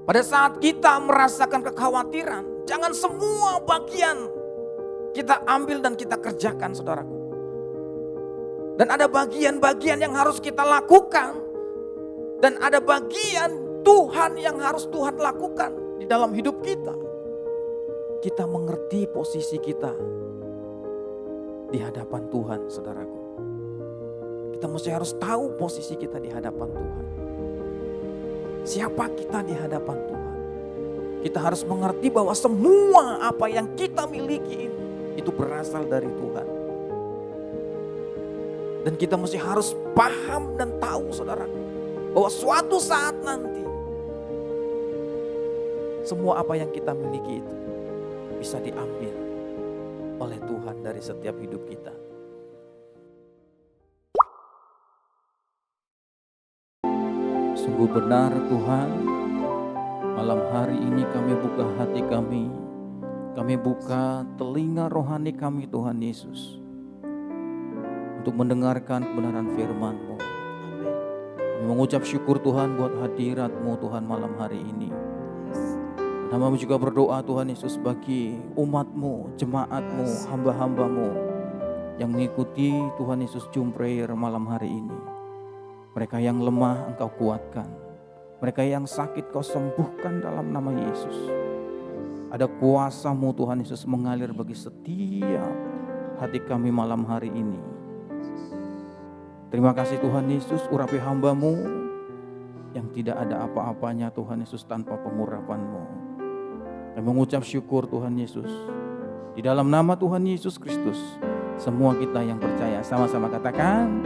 Pada saat kita merasakan kekhawatiran, jangan semua bagian kita ambil dan kita kerjakan, saudaraku. Dan ada bagian-bagian yang harus kita lakukan. Dan ada bagian Tuhan yang harus Tuhan lakukan di dalam hidup kita. Kita mengerti posisi kita di hadapan Tuhan, saudaraku. Kita mesti harus tahu posisi kita di hadapan Tuhan. Siapa kita di hadapan Tuhan? Kita harus mengerti bahwa semua apa yang kita miliki itu berasal dari Tuhan. Dan kita mesti harus paham dan tahu, saudaraku, bahwa suatu saat nanti semua apa yang kita miliki itu bisa diambil oleh Tuhan dari setiap hidup kita. Sungguh benar Tuhan, malam hari ini kami buka hati kami buka telinga rohani kami Tuhan Yesus, untuk mendengarkan kebenaran firman-Mu. Kami mengucap syukur Tuhan buat hadirat-Mu Tuhan malam hari ini. Dan kami juga berdoa Tuhan Yesus bagi umat-Mu, jemaat-Mu, hamba-hamba-Mu yang mengikuti Tuhan Yesus Jum Prayer malam hari ini. Mereka yang lemah Engkau kuatkan. Mereka yang sakit Kau sembuhkan dalam nama Yesus. Ada kuasa-Mu Tuhan Yesus mengalir bagi setiap hati kami malam hari ini. Terima kasih Tuhan Yesus, urapi hamba-Mu yang tidak ada apa-apanya Tuhan Yesus tanpa pengurapan-Mu. Kami mengucap syukur Tuhan Yesus. Di dalam nama Tuhan Yesus Kristus, semua kita yang percaya sama-sama katakan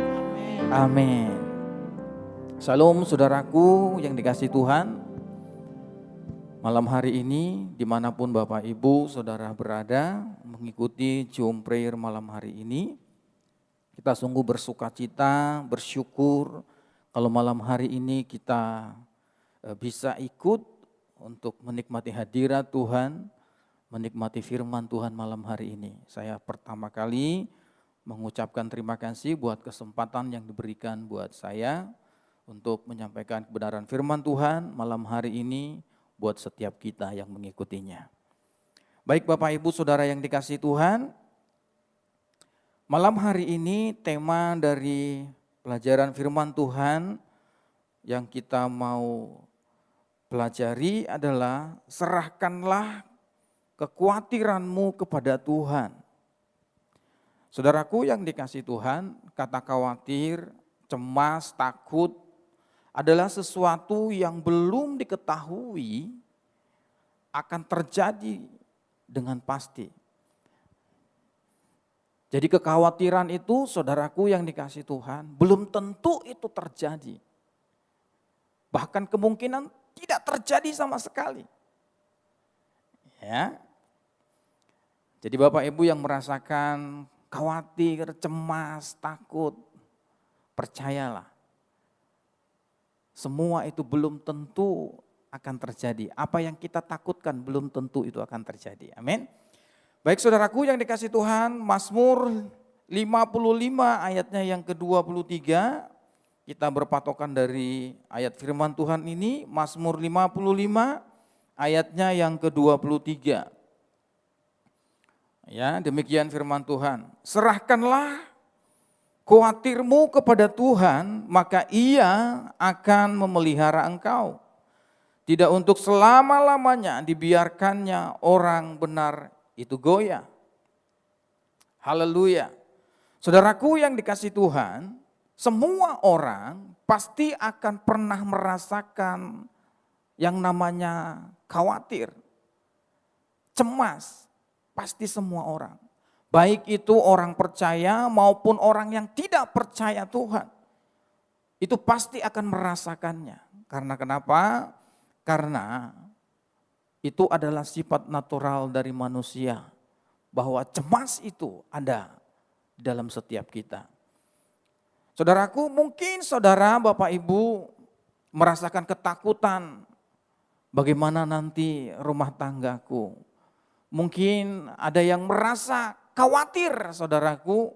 amin. Shalom saudaraku yang dikasihi Tuhan. Malam hari ini dimanapun Bapak Ibu Saudara berada mengikuti Jum Prayer malam hari ini, kita sungguh bersukacita, bersyukur kalau malam hari ini kita bisa ikut untuk menikmati hadirat Tuhan, menikmati firman Tuhan malam hari ini. Saya pertama kali mengucapkan terima kasih buat kesempatan yang diberikan buat saya untuk menyampaikan kebenaran firman Tuhan malam hari ini buat setiap kita yang mengikutinya. Baik Bapak Ibu Saudara yang dikasihi Tuhan, malam hari ini tema dari pelajaran firman Tuhan yang kita mau pelajari adalah serahkanlah kekhawatiranmu kepada Tuhan. Saudaraku yang dikasihi Tuhan, kata khawatir, cemas, takut adalah sesuatu yang belum diketahui akan terjadi dengan pasti. Jadi kekhawatiran itu saudaraku yang dikasihi Tuhan belum tentu itu terjadi. Bahkan kemungkinan tidak terjadi sama sekali. Ya. Jadi Bapak Ibu yang merasakan khawatir, cemas, takut, percayalah. Semua itu belum tentu akan terjadi. Apa yang kita takutkan belum tentu itu akan terjadi. Amin. Baik saudaraku yang dikasihi Tuhan, Mazmur 55 ayatnya yang ke-23. Kita berpatokan dari ayat firman Tuhan ini, Mazmur 55 ayatnya yang ke-23. Ya, demikian firman Tuhan. Serahkanlah khawatirmu kepada Tuhan, maka Ia akan memelihara engkau. Tidak untuk selama-lamanya dibiarkannya orang benar itu goyah. Haleluya. Saudaraku yang dikasihi Tuhan, semua orang pasti akan pernah merasakan yang namanya khawatir, cemas, pasti semua orang. Baik itu orang percaya maupun orang yang tidak percaya Tuhan. Itu pasti akan merasakannya. Karena kenapa? Karena itu adalah sifat natural dari manusia. Bahwa cemas itu ada dalam setiap kita. Saudaraku, mungkin saudara, Bapak Ibu merasakan ketakutan. Bagaimana nanti rumah tanggaku? Mungkin ada yang merasa khawatir saudaraku,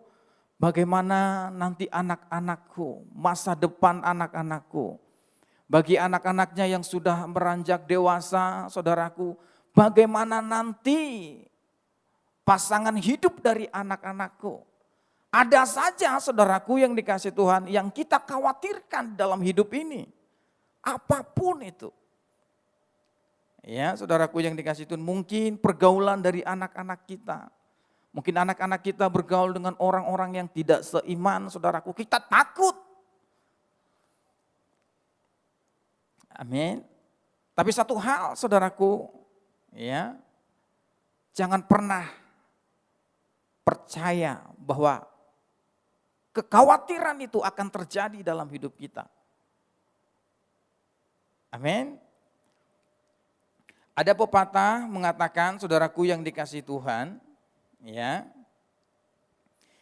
bagaimana nanti anak-anakku, masa depan anak-anakku. Bagi anak-anaknya yang sudah beranjak dewasa, saudaraku, bagaimana nanti pasangan hidup dari anak-anakku? Ada saja saudaraku yang dikasih Tuhan yang kita khawatirkan dalam hidup ini. Apapun itu. Ya, saudaraku yang dikasih Tuhan, mungkin pergaulan dari anak-anak kita. Mungkin anak-anak kita bergaul dengan orang-orang yang tidak seiman, saudaraku. Kita takut. Amin. Tapi satu hal, saudaraku, ya, jangan pernah percaya bahwa kekhawatiran itu akan terjadi dalam hidup kita. Amin. Ada pepatah mengatakan, saudaraku yang dikasih Tuhan, ya,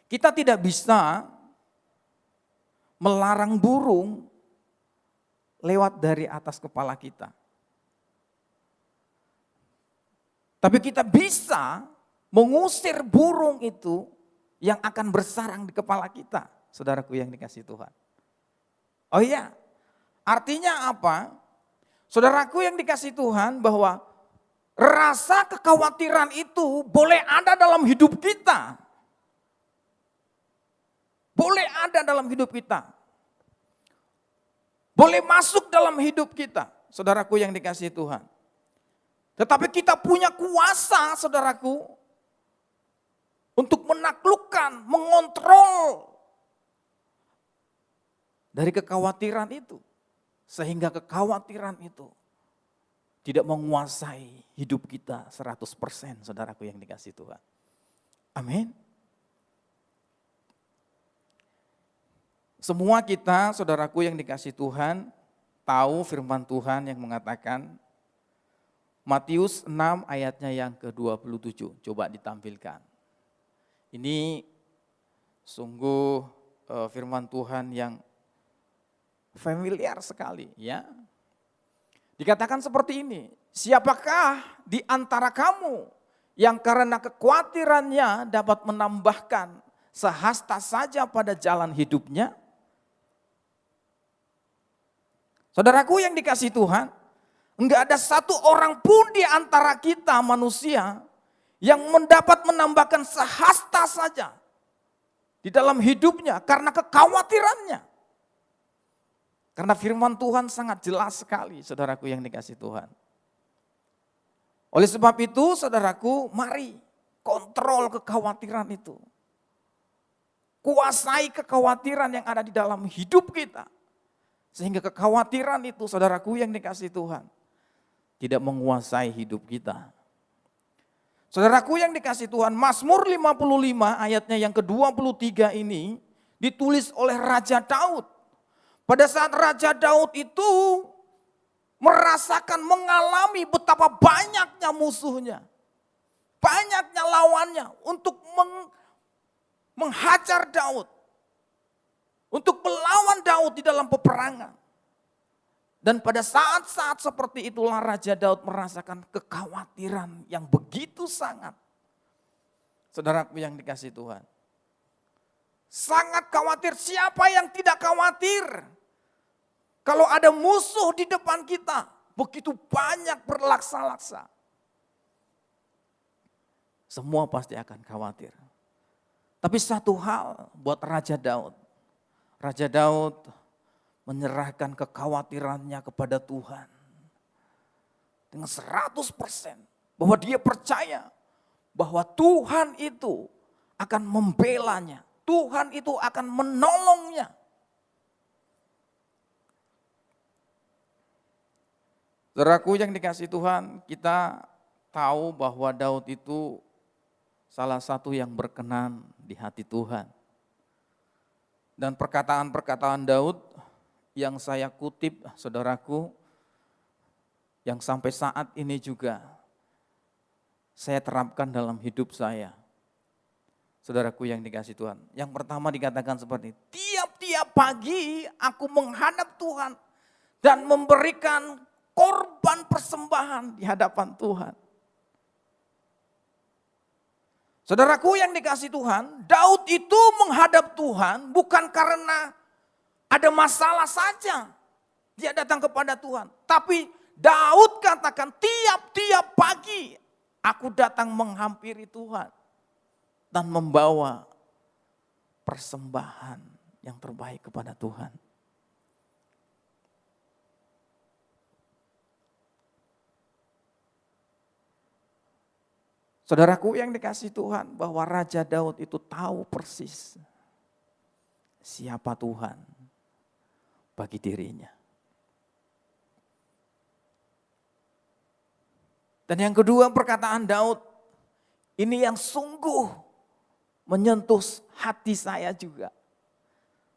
kita tidak bisa melarang burung lewat dari atas kepala kita. Tapi kita bisa mengusir burung itu yang akan bersarang di kepala kita, saudaraku yang dikasih Tuhan. Oh iya, artinya apa? Saudaraku yang dikasih Tuhan, bahwa rasa kekhawatiran itu boleh ada dalam hidup kita. Boleh ada dalam hidup kita. Boleh masuk dalam hidup kita, saudaraku yang dikasih Tuhan. Tetapi kita punya kuasa, saudaraku, untuk menaklukkan, mengontrol dari kekhawatiran itu. Sehingga kekhawatiran itu tidak menguasai hidup kita 100%, saudaraku yang dikasih Tuhan. Amin. Semua kita, saudaraku yang dikasih Tuhan, tahu firman Tuhan yang mengatakan, Matius 6 ayatnya yang ke-27, coba ditampilkan. Ini sungguh firman Tuhan yang familiar sekali, ya. Dikatakan seperti ini, siapakah di antara kamu yang karena kekhawatirannya dapat menambahkan sehasta saja pada jalan hidupnya? Saudaraku yang dikasih Tuhan, enggak ada satu orang pun di antara kita manusia yang mendapat menambahkan sehasta saja di dalam hidupnya karena kekhawatirannya. Karena firman Tuhan sangat jelas sekali, saudaraku yang dikasih Tuhan. Oleh sebab itu, saudaraku, mari kontrol kekhawatiran itu. Kuasai kekhawatiran yang ada di dalam hidup kita. Sehingga kekhawatiran itu, saudaraku yang dikasih Tuhan, tidak menguasai hidup kita. Saudaraku yang dikasih Tuhan, Mazmur 55 ayatnya yang ke-23 ini ditulis oleh Raja Daud. Pada saat Raja Daud itu merasakan, mengalami betapa banyaknya musuhnya. Banyaknya lawannya untuk menghajar Daud. Untuk melawan Daud di dalam peperangan. Dan pada saat-saat seperti itulah Raja Daud merasakan kekhawatiran yang begitu sangat. Saudaraku yang dikasih Tuhan. Sangat khawatir, siapa yang tidak khawatir? Kalau ada musuh di depan kita, begitu banyak berlaksa-laksa. Semua pasti akan khawatir. Tapi satu hal buat Raja Daud. Raja Daud menyerahkan kekhawatirannya kepada Tuhan. Dengan 100%. Bahwa dia percaya bahwa Tuhan itu akan membelanya. Tuhan itu akan menolongnya. Saudaraku yang dikasih Tuhan, kita tahu bahwa Daud itu salah satu yang berkenan di hati Tuhan. Dan perkataan-perkataan Daud yang saya kutip, saudaraku, yang sampai saat ini juga saya terapkan dalam hidup saya. Saudaraku yang dikasih Tuhan. Yang pertama dikatakan seperti ini, tiap-tiap pagi aku menghadap Tuhan dan memberikan korban persembahan di hadapan Tuhan. Saudaraku yang dikasih Tuhan, Daud itu menghadap Tuhan bukan karena ada masalah saja. Dia datang kepada Tuhan. Tapi Daud katakan tiap-tiap pagi aku datang menghampiri Tuhan. Dan membawa persembahan yang terbaik kepada Tuhan. Saudaraku yang dikasih Tuhan, bahwa Raja Daud itu tahu persis siapa Tuhan bagi dirinya. Dan yang kedua, perkataan Daud ini yang sungguh menyentuh hati saya juga.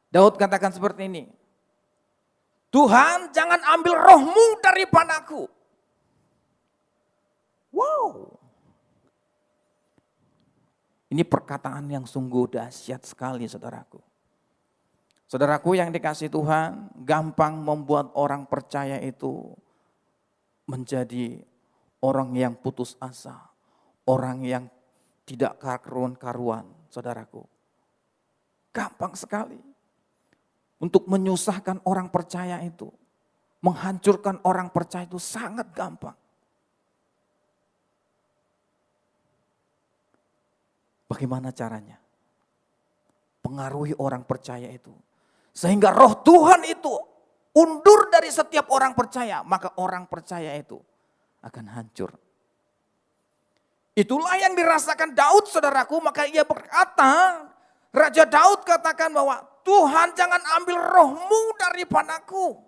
Daud katakan seperti ini, Tuhan jangan ambil rohmu daripadaku. Wow. Ini perkataan yang sungguh dahsyat sekali, saudaraku. Saudaraku yang dikasih Tuhan, gampang membuat orang percaya itu menjadi orang yang putus asa, orang yang tidak karuan-karuan, saudaraku. Gampang sekali untuk menyusahkan orang percaya itu, menghancurkan orang percaya itu sangat gampang. Bagaimana caranya? Pengaruhi orang percaya itu. Sehingga roh Tuhan itu undur dari setiap orang percaya. Maka orang percaya itu akan hancur. Itulah yang dirasakan Daud, saudaraku. Maka ia berkata, Raja Daud katakan bahwa Tuhan jangan ambil rohmu daripadaku.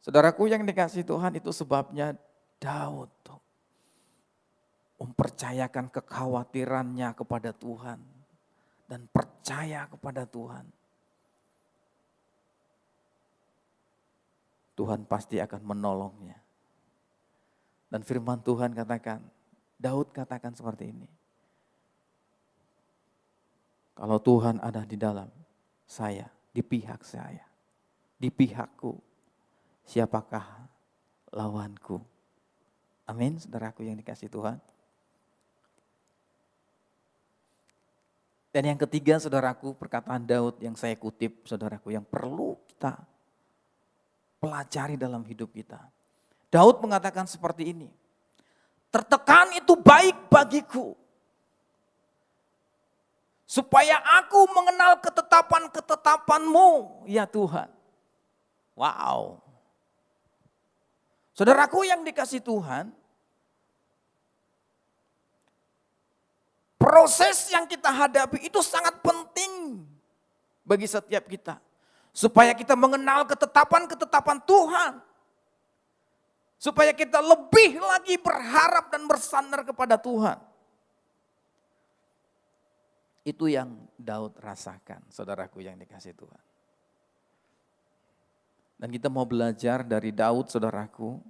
Saudaraku yang dikasih Tuhan, itu sebabnya Daud mempercayakan kekhawatirannya kepada Tuhan dan percaya kepada Tuhan. Tuhan pasti akan menolongnya. Dan firman Tuhan katakan, Daud katakan seperti ini. Kalau Tuhan ada di dalam saya, di pihak saya, di pihakku, siapakah lawanku? Amin, saudaraku yang dikasih Tuhan. Dan yang ketiga, saudaraku, perkataan Daud yang saya kutip, saudaraku, yang perlu kita pelajari dalam hidup kita. Daud mengatakan seperti ini, tertekan itu baik bagiku, supaya aku mengenal ketetapan-ketetapanmu, ya Tuhan. Wow. Saudaraku yang dikasih Tuhan, proses yang kita hadapi itu sangat penting bagi setiap kita. Supaya kita mengenal ketetapan-ketetapan Tuhan. Supaya kita lebih lagi berharap dan bersandar kepada Tuhan. Itu yang Daud rasakan, saudaraku yang dikasih Tuhan. Dan kita mau belajar dari Daud, saudaraku,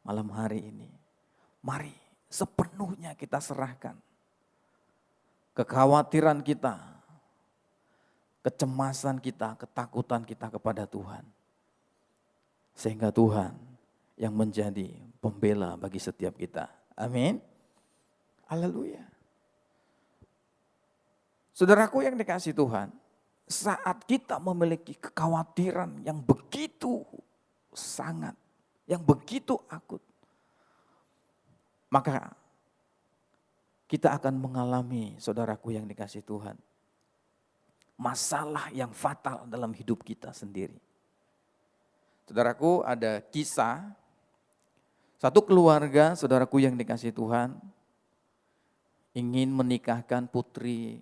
malam hari ini. Mari sepenuhnya kita serahkan kekhawatiran kita, kecemasan kita, ketakutan kita kepada Tuhan. Sehingga Tuhan yang menjadi pembela bagi setiap kita. Amin. Haleluya. Saudaraku yang dikasih Tuhan, saat kita memiliki kekhawatiran yang begitu sangat, yang begitu akut, maka kita akan mengalami, saudaraku yang dikasih Tuhan, masalah yang fatal dalam hidup kita sendiri. Saudaraku, ada kisah satu keluarga, saudaraku yang dikasih Tuhan, ingin menikahkan putri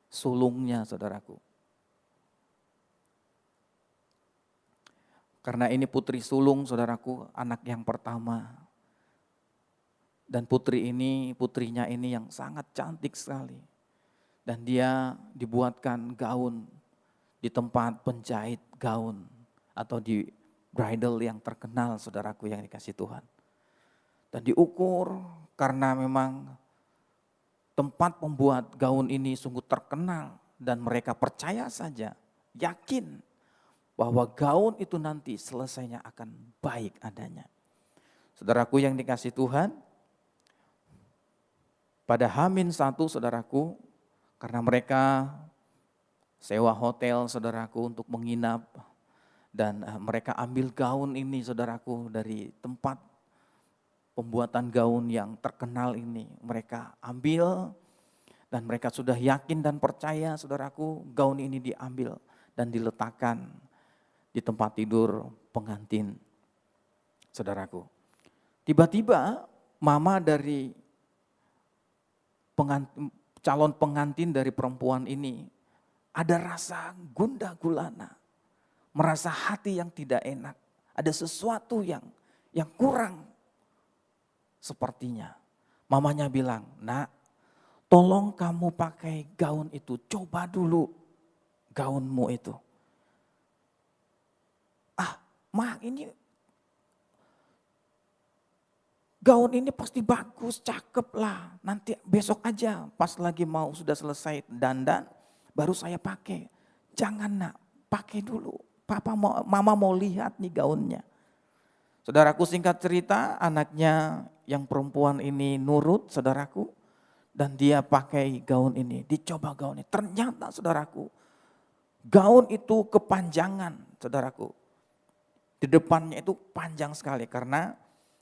sulungnya, saudaraku. Karena ini putri sulung, saudaraku, anak yang pertama. Dan putrinya ini yang sangat cantik sekali. Dan dia dibuatkan gaun di tempat penjahit gaun atau di bridal yang terkenal, saudaraku yang dikasih Tuhan. Dan diukur karena memang tempat pembuat gaun ini sungguh terkenal dan mereka percaya saja, yakin bahwa gaun itu nanti selesainya akan baik adanya. Saudaraku yang dikasih Tuhan, Pada H-1 saudaraku, karena mereka sewa hotel saudaraku untuk menginap, dan mereka ambil gaun ini saudaraku dari tempat pembuatan gaun yang terkenal ini. Mereka ambil dan mereka sudah yakin dan percaya saudaraku, gaun ini diambil dan diletakkan di tempat tidur pengantin saudaraku. Tiba-tiba mama dari calon pengantin dari perempuan ini ada rasa gundah gulana, merasa hati yang tidak enak, ada sesuatu yang kurang sepertinya. Mamanya bilang, "Nak, tolong kamu pakai gaun itu, coba dulu gaunmu itu." "Ma, ini gaun ini pasti bagus, cakep lah. Nanti besok aja pas lagi mau sudah selesai dandan, baru saya pakai." "Jangan nak, pakai dulu. Mama mau lihat nih gaunnya." Saudaraku, singkat cerita, anaknya yang perempuan ini nurut saudaraku, dan dia pakai gaun ini, dicoba gaun ini. Ternyata saudaraku, gaun itu kepanjangan saudaraku. Di depannya itu panjang sekali karena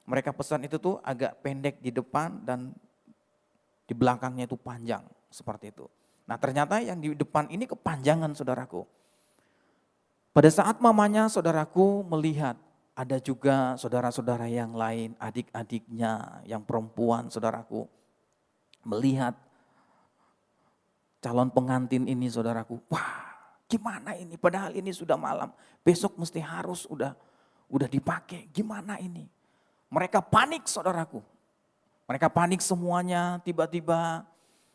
mereka pesan itu tuh agak pendek di depan dan di belakangnya itu panjang seperti itu. Nah, ternyata yang di depan ini kepanjangan saudaraku. Pada saat mamanya saudaraku melihat ada juga saudara-saudara yang lain, adik-adiknya yang perempuan saudaraku, melihat calon pengantin ini saudaraku. Wah, gimana ini? Padahal ini sudah malam, besok mesti harus udah dipakai. Gimana ini? Mereka panik saudaraku. Mereka panik semuanya, tiba-tiba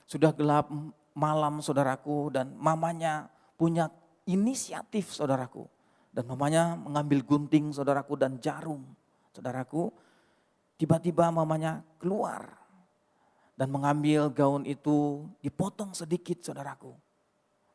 sudah gelap malam saudaraku, dan mamanya punya inisiatif saudaraku. Dan mamanya mengambil gunting saudaraku dan jarum saudaraku. Tiba-tiba mamanya keluar dan mengambil gaun itu, dipotong sedikit saudaraku.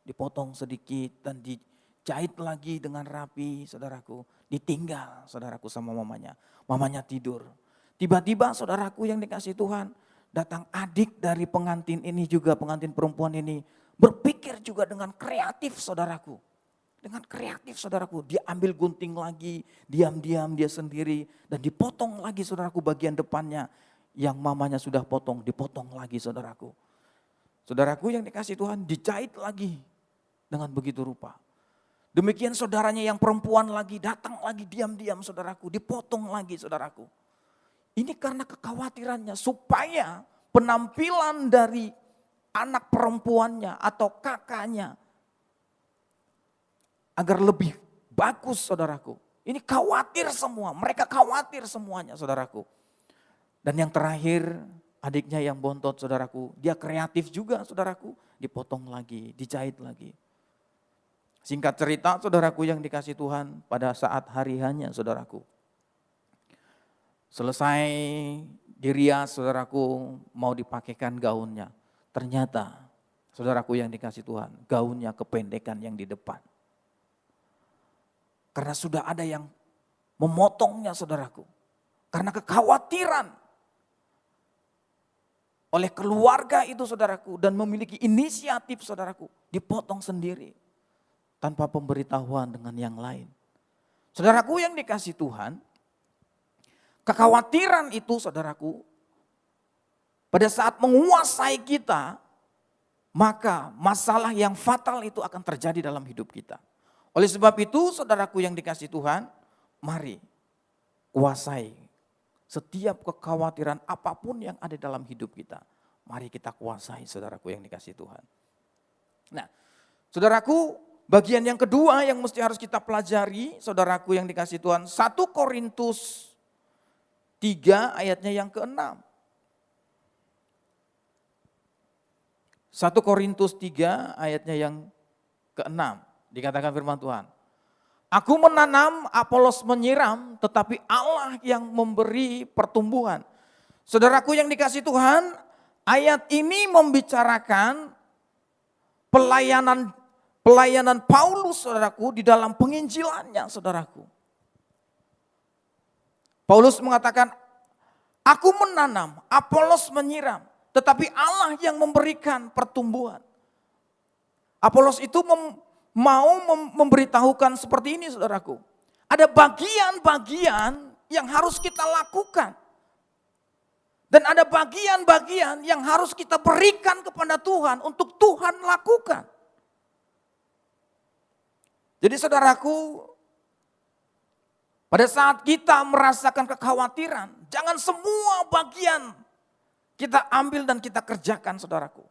Dipotong sedikit dan dijahit lagi dengan rapi saudaraku. Ditinggal saudaraku sama mamanya. Mamanya tidur. Tiba-tiba saudaraku yang dikasih Tuhan, datang adik dari pengantin ini juga, pengantin perempuan ini, berpikir juga dengan kreatif saudaraku. Dengan kreatif saudaraku, dia ambil gunting lagi, diam-diam dia sendiri, dan dipotong lagi saudaraku bagian depannya. Yang mamanya sudah potong, dipotong lagi saudaraku. Saudaraku yang dikasih Tuhan, dijahit lagi dengan begitu rupa. Demikian saudaranya yang perempuan lagi, datang lagi diam-diam saudaraku, dipotong lagi saudaraku. Ini karena kekhawatirannya supaya penampilan dari anak perempuannya atau kakaknya agar lebih bagus saudaraku. Ini khawatir semua, mereka khawatir semuanya saudaraku. Dan yang terakhir, adiknya yang bontot saudaraku, dia kreatif juga saudaraku, dipotong lagi, dijahit lagi. Singkat cerita saudaraku yang dikasih Tuhan, pada saat hari hanya saudaraku, selesai dirias saudaraku, mau dipakaikan gaunnya. Ternyata saudaraku yang dikasih Tuhan, gaunnya kependekan yang di depan. Karena sudah ada yang memotongnya saudaraku. Karena kekhawatiran oleh keluarga itu saudaraku, dan memiliki inisiatif saudaraku, dipotong sendiri tanpa pemberitahuan dengan yang lain. Saudaraku yang dikasih Tuhan, kekhawatiran itu saudaraku, pada saat menguasai kita, maka masalah yang fatal itu akan terjadi dalam hidup kita. Oleh sebab itu saudaraku yang dikasih Tuhan, mari kuasai setiap kekhawatiran apapun yang ada dalam hidup kita. Mari kita kuasai saudaraku yang dikasih Tuhan. Nah, saudaraku, bagian yang kedua yang mesti harus kita pelajari, saudaraku yang dikasih Tuhan, 1 Korintus 3 ayatnya yang ke-6. 1 Korintus 3 ayatnya yang ke-6. Dikatakan firman Tuhan, "Aku menanam, Apolos menyiram, tetapi Allah yang memberi pertumbuhan." Saudaraku yang dikasih Tuhan, ayat ini membicarakan pelayanan Paulus saudaraku di dalam penginjilannya saudaraku. Paulus mengatakan, "Aku menanam, Apolos menyiram." tetapi Allah yang memberikan pertumbuhan. Apolos itu memberitahukan seperti ini, saudaraku. Ada bagian-bagian yang harus kita lakukan. Dan ada bagian-bagian yang harus kita berikan kepada Tuhan untuk Tuhan lakukan. Jadi saudaraku, pada saat kita merasakan kekhawatiran, jangan semua bagian kita ambil dan kita kerjakan, saudaraku.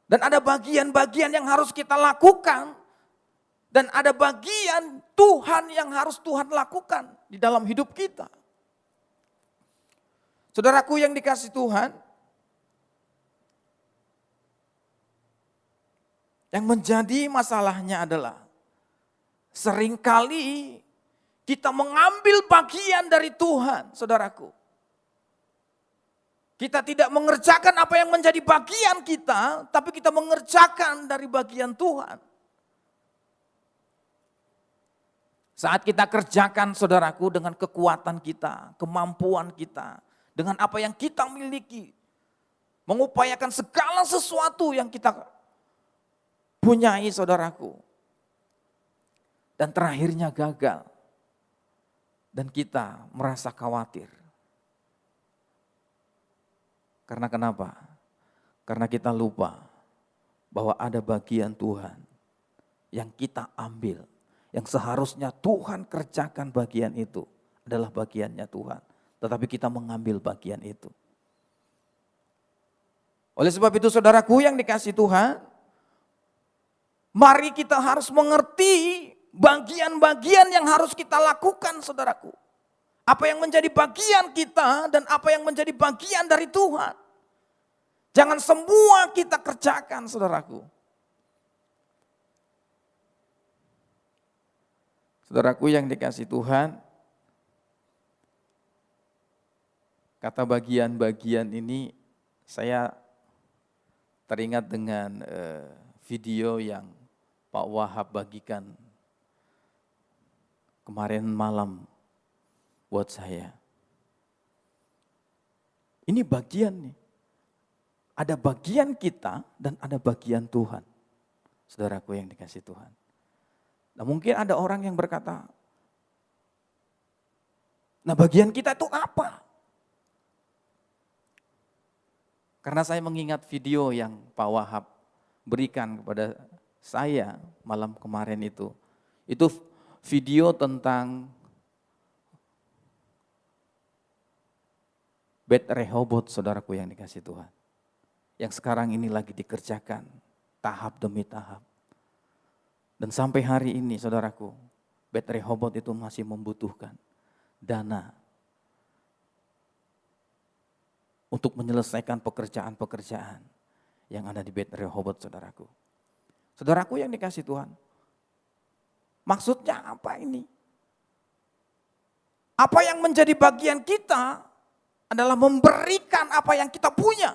Dan ada bagian-bagian yang harus kita lakukan. Dan ada bagian Tuhan yang harus Tuhan lakukan di dalam hidup kita. Saudaraku yang dikasihi Tuhan, yang menjadi masalahnya adalah seringkali kita mengambil bagian dari Tuhan, saudaraku. Kita tidak mengerjakan apa yang menjadi bagian kita, tapi kita mengerjakan dari bagian Tuhan. Saat kita kerjakan, saudaraku, dengan kekuatan kita, kemampuan kita, dengan apa yang kita miliki, mengupayakan segala sesuatu yang kita punyai, saudaraku. Dan terakhirnya gagal. Dan kita merasa khawatir. Karena kenapa? Karena kita lupa bahwa ada bagian Tuhan yang kita ambil. Yang seharusnya Tuhan kerjakan bagian itu adalah bagiannya Tuhan. Tetapi kita mengambil bagian itu. Oleh sebab itu saudaraku yang dikasihi Tuhan, mari kita harus mengerti bagian-bagian yang harus kita lakukan, saudaraku. Apa yang menjadi bagian kita dan apa yang menjadi bagian dari Tuhan. Jangan semua kita kerjakan, saudaraku. Saudaraku yang dikasihi Tuhan, kata bagian-bagian ini saya teringat dengan video yang Pak Wahab bagikan kemarin malam buat saya. Ini bagian nih. Ada bagian kita dan ada bagian Tuhan. Saudaraku yang dikasihi Tuhan. Nah mungkin ada orang yang berkata, nah bagian kita itu apa? Karena saya mengingat video yang Pak Wahab berikan kepada saya malam kemarin itu. Itu video tentang Bet Rehoboth, saudaraku yang dikasihi Tuhan. Yang sekarang ini lagi dikerjakan tahap demi tahap. Dan sampai hari ini saudaraku, Bet Rehoboth itu masih membutuhkan dana untuk menyelesaikan pekerjaan-pekerjaan yang ada di Bet Rehoboth, saudaraku. Saudaraku yang dikasihi Tuhan, maksudnya apa ini? Apa yang menjadi bagian kita adalah memberikan apa yang kita punya.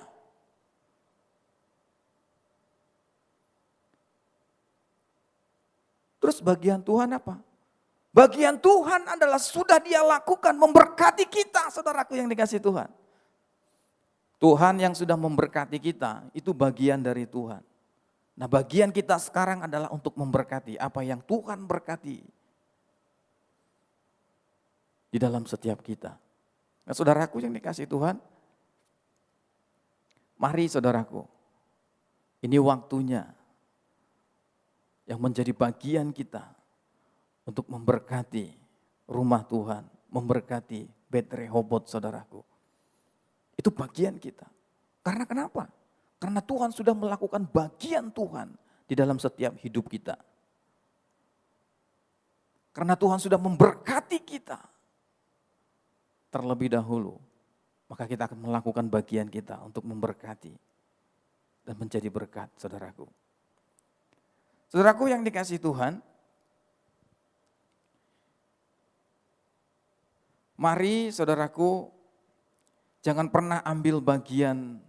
Terus bagian Tuhan apa? Bagian Tuhan adalah sudah Dia lakukan memberkati kita, saudaraku yang dikasihi Tuhan. Tuhan yang sudah memberkati kita, itu bagian dari Tuhan. Nah bagian kita sekarang adalah untuk memberkati apa yang Tuhan berkati di dalam setiap kita. Nah saudaraku yang dikasihi Tuhan, mari saudaraku, ini waktunya yang menjadi bagian kita untuk memberkati rumah Tuhan, memberkati Bet Rehoboth, saudaraku. Itu bagian kita. Karena kenapa? Karena Tuhan sudah melakukan bagian Tuhan di dalam setiap hidup kita. Karena Tuhan sudah memberkati kita terlebih dahulu, maka kita akan melakukan bagian kita untuk memberkati dan menjadi berkat, saudaraku. Saudaraku yang dikasihi Tuhan, mari saudaraku, jangan pernah ambil bagian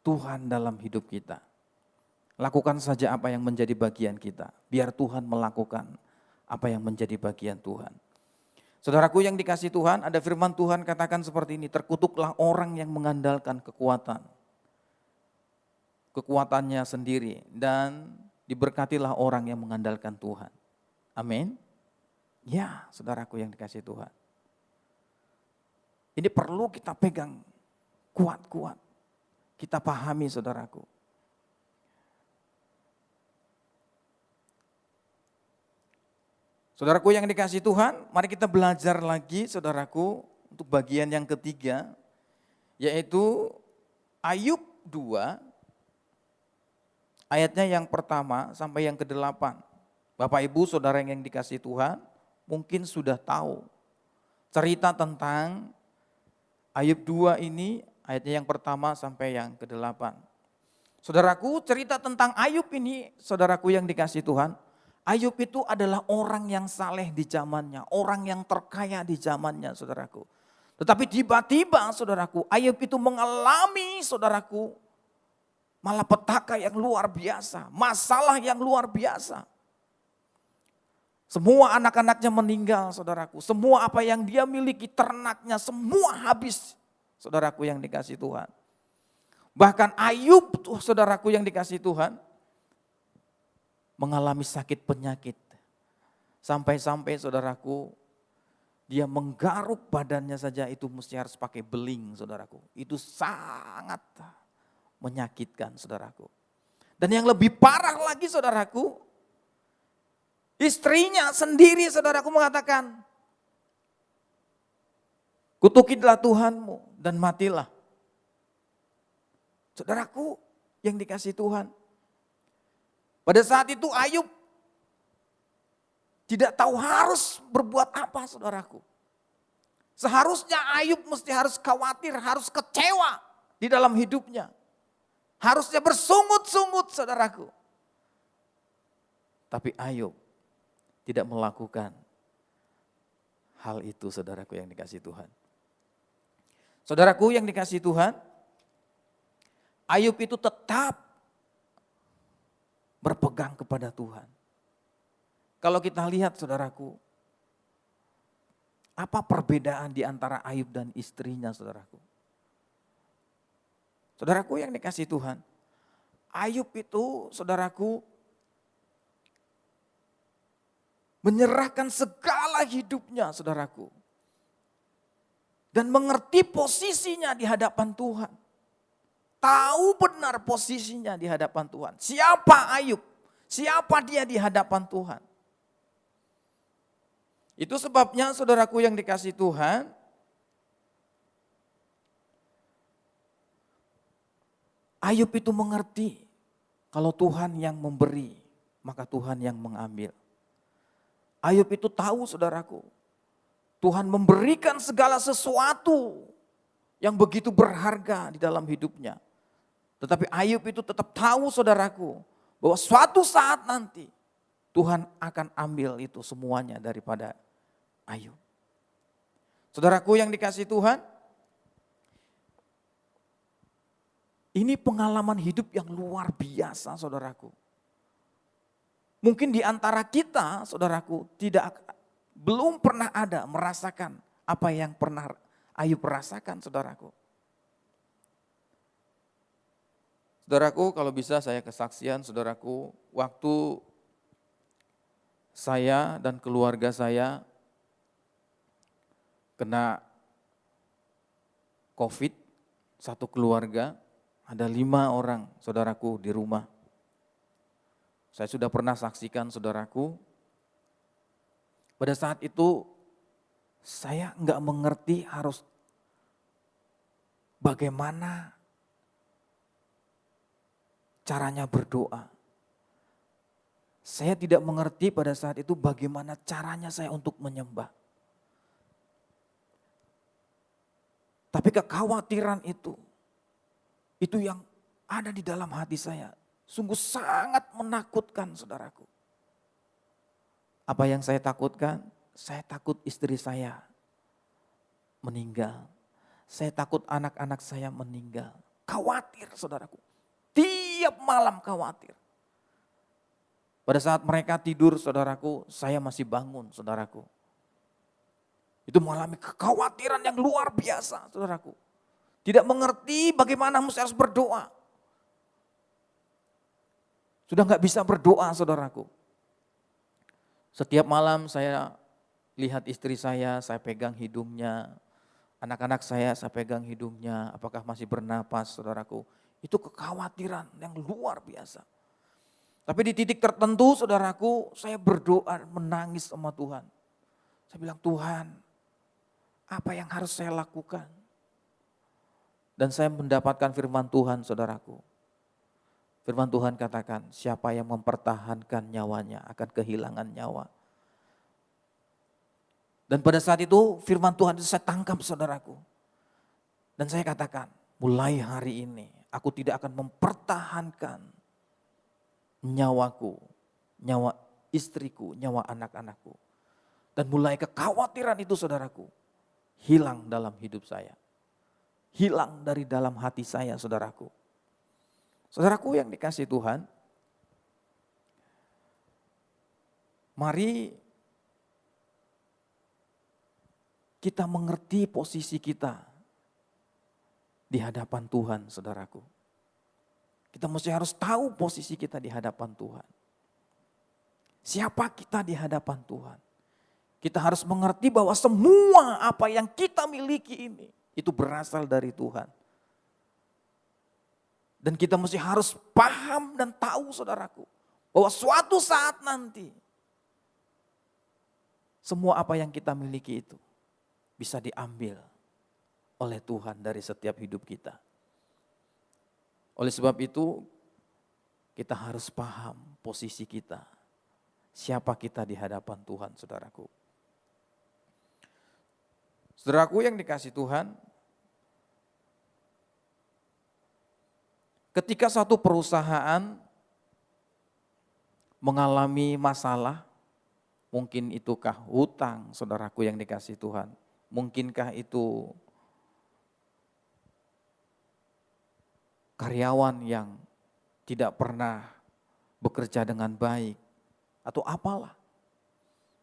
Tuhan dalam hidup kita. Lakukan saja apa yang menjadi bagian kita, biar Tuhan melakukan apa yang menjadi bagian Tuhan. Saudaraku yang dikasihi Tuhan, ada firman Tuhan katakan seperti ini, terkutuklah orang yang mengandalkan kekuatannya sendiri, dan diberkatilah orang yang mengandalkan Tuhan. Amin. Ya, saudaraku yang dikasihi Tuhan. Ini perlu kita pegang kuat-kuat. Kita pahami, saudaraku. Saudaraku yang dikasihi Tuhan, mari kita belajar lagi, saudaraku, untuk bagian yang ketiga, yaitu Ayub 2, ayatnya yang pertama sampai yang ke-8. Bapak Ibu saudara yang dikasihi Tuhan, mungkin sudah tahu cerita tentang Ayub 2 ini, ayatnya yang pertama sampai yang ke-8. Saudaraku, cerita tentang Ayub ini, saudaraku yang dikasihi Tuhan, Ayub itu adalah orang yang saleh di zamannya, orang yang terkaya di zamannya, saudaraku. Tetapi tiba-tiba, saudaraku, Ayub itu mengalami, saudaraku, malapetaka yang luar biasa, masalah yang luar biasa. Semua anak-anaknya meninggal, saudaraku. Semua apa yang dia miliki, ternaknya, semua habis, saudaraku yang dikasihi Tuhan. Bahkan Ayub, saudaraku yang dikasihi Tuhan, mengalami sakit penyakit. Sampai-sampai saudaraku, dia menggaruk badannya saja itu mesti harus pakai beling, saudaraku. Itu sangat menyakitkan, saudaraku. Dan yang lebih parah lagi, saudaraku, istrinya sendiri, saudaraku, mengatakan, kutukilah Tuhanmu dan matilah. Saudaraku yang dikasihi Tuhan, pada saat itu Ayub tidak tahu harus berbuat apa, saudaraku. Seharusnya Ayub mesti harus khawatir, harus kecewa di dalam hidupnya. Harusnya bersungut-sungut, saudaraku. Tapi Ayub tidak melakukan hal itu, saudaraku yang dikasihi Tuhan. Saudaraku yang dikasihi Tuhan, Ayub itu tetap berpegang kepada Tuhan. Kalau kita lihat, saudaraku, apa perbedaan di antara Ayub dan istrinya, saudaraku? Saudaraku yang dikasihi Tuhan, Ayub itu, saudaraku, menyerahkan segala hidupnya, saudaraku, dan mengerti posisinya di hadapan Tuhan. Tahu benar posisinya di hadapan Tuhan. Siapa Ayub? Siapa dia di hadapan Tuhan? Itu sebabnya, saudaraku yang dikasihi Tuhan, Ayub itu mengerti kalau Tuhan yang memberi, maka Tuhan yang mengambil. Ayub itu tahu, saudaraku, Tuhan memberikan segala sesuatu yang begitu berharga di dalam hidupnya. Tetapi Ayub itu tetap tahu, saudaraku, bahwa suatu saat nanti Tuhan akan ambil itu semuanya daripada Ayub. Saudaraku yang dikasihi Tuhan, ini pengalaman hidup yang luar biasa, saudaraku. Mungkin di antara kita, saudaraku, belum pernah ada merasakan apa yang pernah Ayub rasakan, saudaraku. Saudaraku, kalau bisa saya kesaksian, saudaraku, waktu saya dan keluarga saya kena COVID, satu keluarga, ada 5 orang, saudaraku, di rumah. Saya sudah pernah saksikan, saudaraku, pada saat itu saya enggak mengerti harus bagaimana caranya berdoa. Saya tidak mengerti pada saat itu bagaimana caranya saya untuk menyembah. Tapi kekhawatiran itu yang ada di dalam hati saya, sungguh sangat menakutkan, saudaraku. Apa yang saya takutkan? Saya takut istri saya meninggal. Saya takut anak-anak saya meninggal. Khawatir, saudaraku. Tiap malam khawatir. Pada saat mereka tidur, saudaraku, saya masih bangun, saudaraku. Itu mengalami kekhawatiran yang luar biasa, saudaraku. Tidak mengerti bagaimana mesti harus berdoa. Sudah nggak bisa berdoa, saudaraku. Setiap malam saya lihat istri saya pegang hidungnya. Anak-anak saya pegang hidungnya. Apakah masih bernapas, saudaraku. Itu kekhawatiran yang luar biasa. Tapi di titik tertentu, saudaraku, saya berdoa, menangis sama Tuhan. Saya bilang, Tuhan, apa yang harus saya lakukan? Dan saya mendapatkan firman Tuhan, saudaraku. Firman Tuhan katakan, siapa yang mempertahankan nyawanya akan kehilangan nyawa. Dan pada saat itu firman Tuhan itu saya tangkap, saudaraku. Dan saya katakan, mulai hari ini aku tidak akan mempertahankan nyawaku, nyawa istriku, nyawa anak-anakku. Dan mulai kekhawatiran itu, saudaraku, hilang dalam hidup saya. Hilang dari dalam hati saya, saudaraku. Saudaraku yang dikasihi Tuhan, mari kita mengerti posisi kita di hadapan Tuhan, saudaraku. Kita mesti harus tahu posisi kita di hadapan Tuhan. Siapa kita di hadapan Tuhan? Kita harus mengerti bahwa semua apa yang kita miliki ini, itu berasal dari Tuhan. Dan kita mesti harus paham dan tahu, saudaraku, bahwa suatu saat nanti semua apa yang kita miliki itu bisa diambil oleh Tuhan dari setiap hidup kita. Oleh sebab itu kita harus paham posisi kita. Siapa kita di hadapan Tuhan, saudaraku. Saudaraku yang dikasihi Tuhan, ketika satu perusahaan mengalami masalah, mungkin itukah hutang, saudaraku yang dikasihi Tuhan, mungkinkah itu karyawan yang tidak pernah bekerja dengan baik, atau apalah.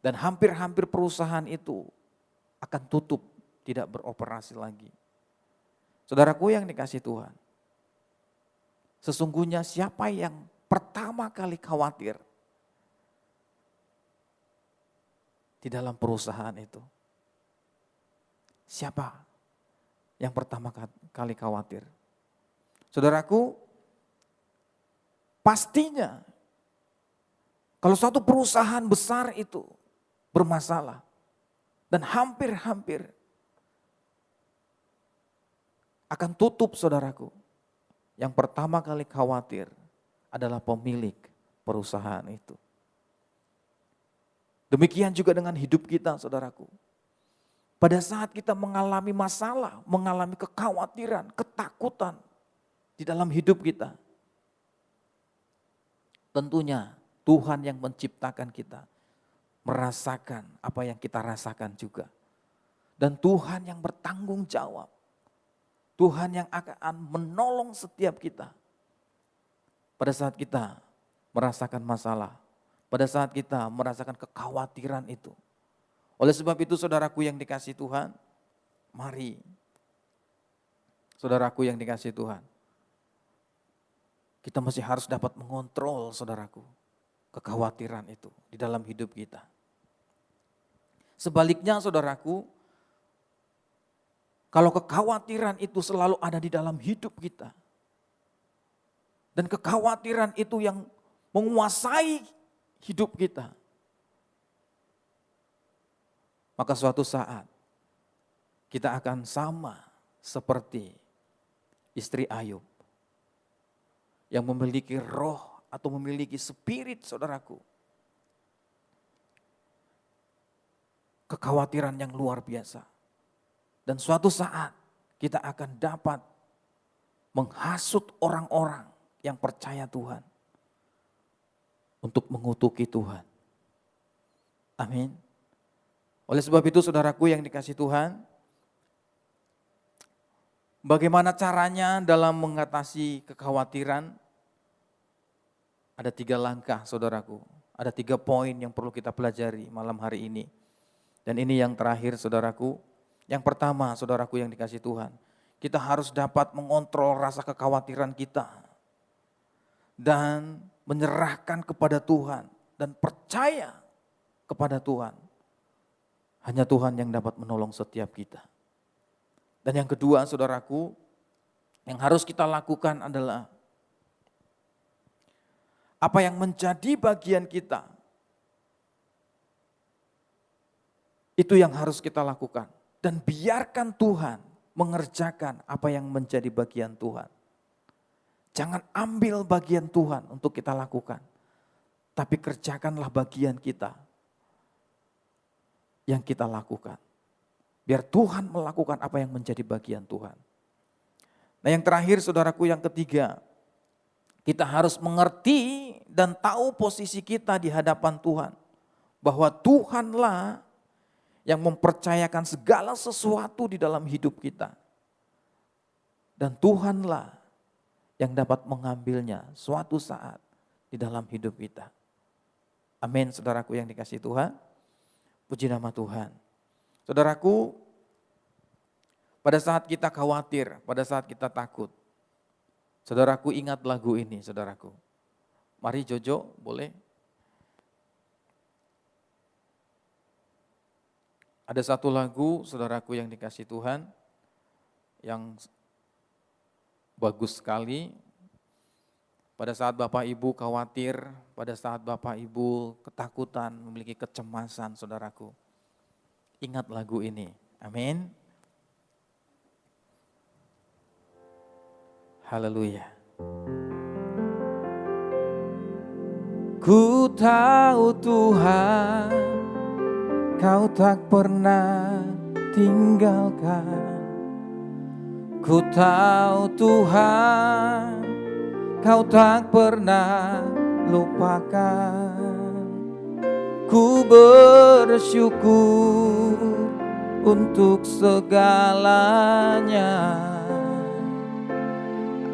Dan hampir-hampir perusahaan itu akan tutup, tidak beroperasi lagi. Saudaraku yang dikasihi Tuhan, sesungguhnya siapa yang pertama kali khawatir di dalam perusahaan itu? Siapa yang pertama kali khawatir? Saudaraku, pastinya kalau suatu perusahaan besar itu bermasalah dan hampir-hampir akan tutup, saudaraku, yang pertama kali khawatir adalah pemilik perusahaan itu. Demikian juga dengan hidup kita, saudaraku. Pada saat kita mengalami masalah, mengalami kekhawatiran, ketakutan di dalam hidup kita, tentunya Tuhan yang menciptakan kita merasakan apa yang kita rasakan juga. Dan Tuhan yang bertanggung jawab. Tuhan yang akan menolong setiap kita pada saat kita merasakan masalah, pada saat kita merasakan kekhawatiran itu. Oleh sebab itu, saudaraku yang dikasihi Tuhan, mari, saudaraku yang dikasihi Tuhan, kita masih harus dapat mengontrol, saudaraku, kekhawatiran itu di dalam hidup kita. Sebaliknya, saudaraku, kalau kekhawatiran itu selalu ada di dalam hidup kita, dan kekhawatiran itu yang menguasai hidup kita, maka suatu saat kita akan sama seperti istri Ayub yang memiliki roh atau memiliki spirit, saudaraku. Kekhawatiran yang luar biasa. Dan suatu saat kita akan dapat menghasut orang-orang yang percaya Tuhan untuk mengutuki Tuhan. Amin. Oleh sebab itu, saudaraku yang dikasihi Tuhan, bagaimana caranya dalam mengatasi kekhawatiran? Ada 3 langkah, saudaraku. Ada 3 poin yang perlu kita pelajari malam hari ini. Dan ini yang terakhir saudaraku, yang pertama saudaraku yang dikasih Tuhan, kita harus dapat mengontrol rasa kekhawatiran kita dan menyerahkan kepada Tuhan dan percaya kepada Tuhan. Hanya Tuhan yang dapat menolong setiap kita. Dan yang kedua saudaraku, yang harus kita lakukan adalah apa yang menjadi bagian kita, itu yang harus kita lakukan. Dan biarkan Tuhan mengerjakan apa yang menjadi bagian Tuhan. Jangan ambil bagian Tuhan untuk kita lakukan. Tapi kerjakanlah bagian kita yang kita lakukan. Biar Tuhan melakukan apa yang menjadi bagian Tuhan. Nah yang terakhir saudaraku, yang ketiga, kita harus mengerti dan tahu posisi kita di hadapan Tuhan. Bahwa Tuhanlah yang mempercayakan segala sesuatu di dalam hidup kita. Dan Tuhanlah yang dapat mengambilnya suatu saat di dalam hidup kita. Amin saudaraku yang dikasihi Tuhan. Puji nama Tuhan. Saudaraku, pada saat kita khawatir, pada saat kita takut, saudaraku ingat lagu ini saudaraku. Mari Jojo boleh. Ada satu lagu saudaraku yang dikasihi Tuhan yang bagus sekali. Pada saat Bapak Ibu khawatir, pada saat Bapak Ibu ketakutan, memiliki kecemasan saudaraku. Ingat lagu ini. Amin. Haleluya. Ku tahu Tuhan, Kau tak pernah tinggalkan. Ku tahu Tuhan, Kau tak pernah lupakan. Ku bersyukur untuk segalanya,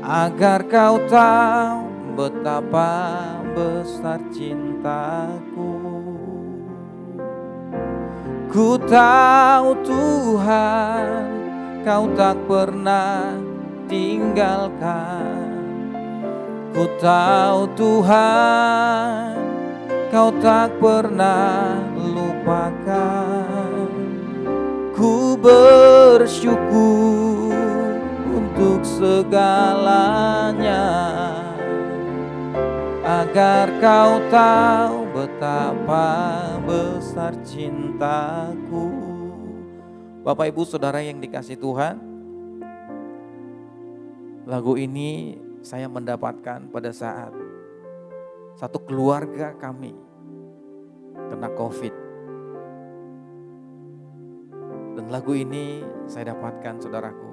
agar Kau tahu betapa besar cintaku. Ku tahu Tuhan, Kau tak pernah tinggalkan. Ku tahu Tuhan, Kau tak pernah lupakan. Ku bersyukur untuk segalanya, agar Kau tahu betapa besar cintaku. Bapak Ibu Saudara yang dikasihi Tuhan, lagu ini saya mendapatkan pada saat satu keluarga kami kena COVID. Dan lagu ini saya dapatkan saudaraku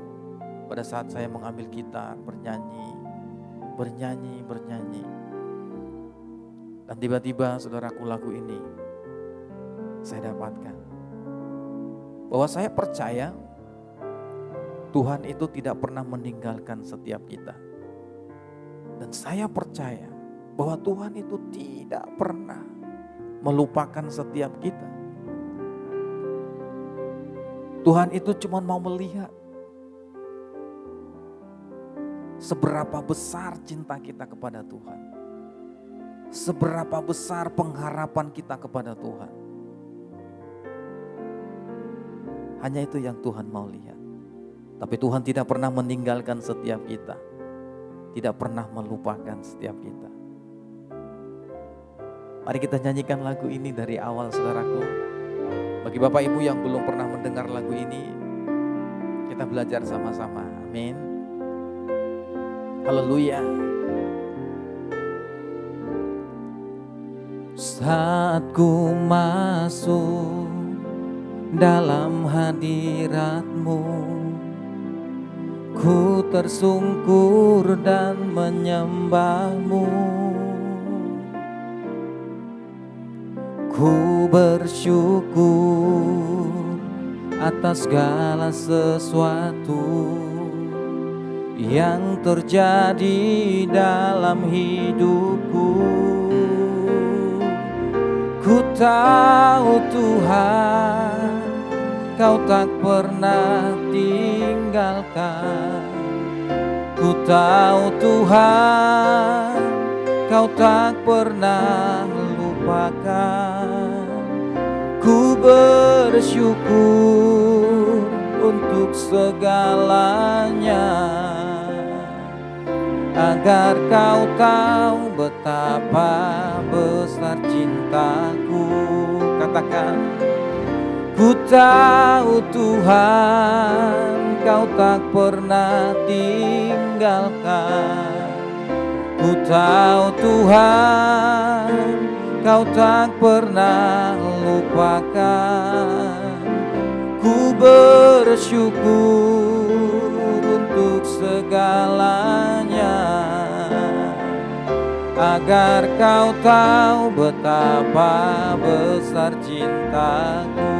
pada saat saya mengambil gitar, bernyanyi. Dan tiba-tiba saudaraku lagu ini saya dapatkan. Bahwa saya percaya Tuhan itu tidak pernah meninggalkan setiap kita. Dan saya percaya bahwa Tuhan itu tidak pernah melupakan setiap kita. Tuhan itu cuma mau melihat seberapa besar cinta kita kepada Tuhan. Seberapa besar pengharapan kita kepada Tuhan. Hanya itu yang Tuhan mau lihat. Tapi Tuhan tidak pernah meninggalkan setiap kita. Tidak pernah melupakan setiap kita. Mari kita nyanyikan lagu ini dari awal saudaraku. Bagi Bapak Ibu yang belum pernah mendengar lagu ini, kita belajar sama-sama. Amin. Haleluya. Saat ku masuk dalam hadirat-Mu, ku tersungkur dan menyembah-Mu. Ku bersyukur atas segala sesuatu yang terjadi dalam hidupku. Ku tahu Tuhan, Kau tak pernah tinggalkan. Ku tahu Tuhan, Kau tak pernah lupakan. Ku bersyukur untuk segalanya, agar Kau tahu betapa besar cintaku. Katakan, ku tahu Tuhan, Kau tak pernah tinggalkan. Ku tahu Tuhan, Kau tak pernah lupakan. Ku bersyukur untuk segalanya, agar Kau tahu betapa besar cintaku.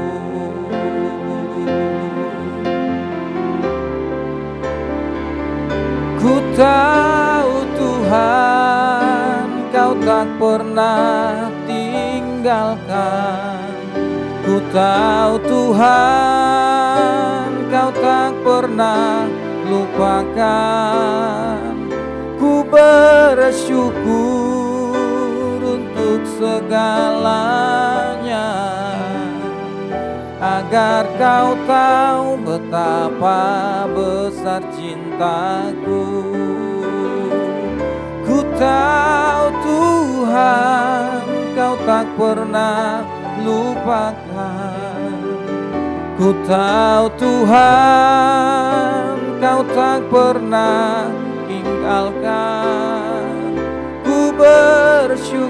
Ku tahu Tuhan, Kau tak pernah tinggalkan. Ku tahu Tuhan, Kau tak pernah lupakan. Ku bersyukur untuk segalanya, agar Kau tahu betapa besar cintaku. Ku tahu Tuhan, Kau tak pernah lupakan. Ku tahu Tuhan, Kau tak pernah tinggalkan. Ku bersyukur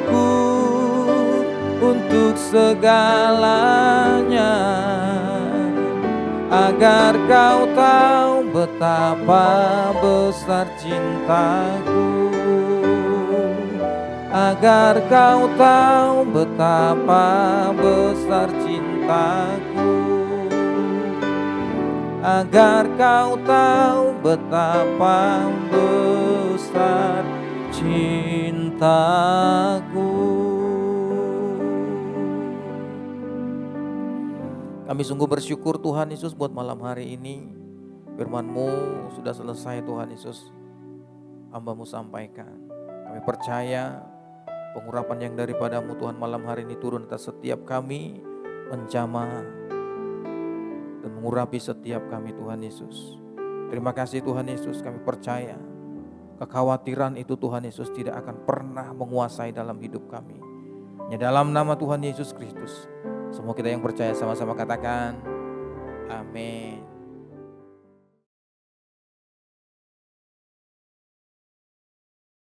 untuk segalanya, agar Kau tahu betapa besar cintaku. Agar Kau tahu betapa besar cintaku. Agar Kau tahu betapa besar cintaku. Kami sungguh bersyukur Tuhan Yesus buat malam hari ini. Firman-Mu sudah selesai Tuhan Yesus, hamba-Mu sampaikan. Kami percaya pengurapan yang daripada-Mu Tuhan malam hari ini turun atas setiap kami, menjamah dan mengurapi setiap kami Tuhan Yesus. Terima kasih Tuhan Yesus, kami percaya kekhawatiran itu Tuhan Yesus tidak akan pernah menguasai dalam hidup kami. Hanya dalam nama Tuhan Yesus Kristus, semua kita yang percaya sama-sama katakan amin.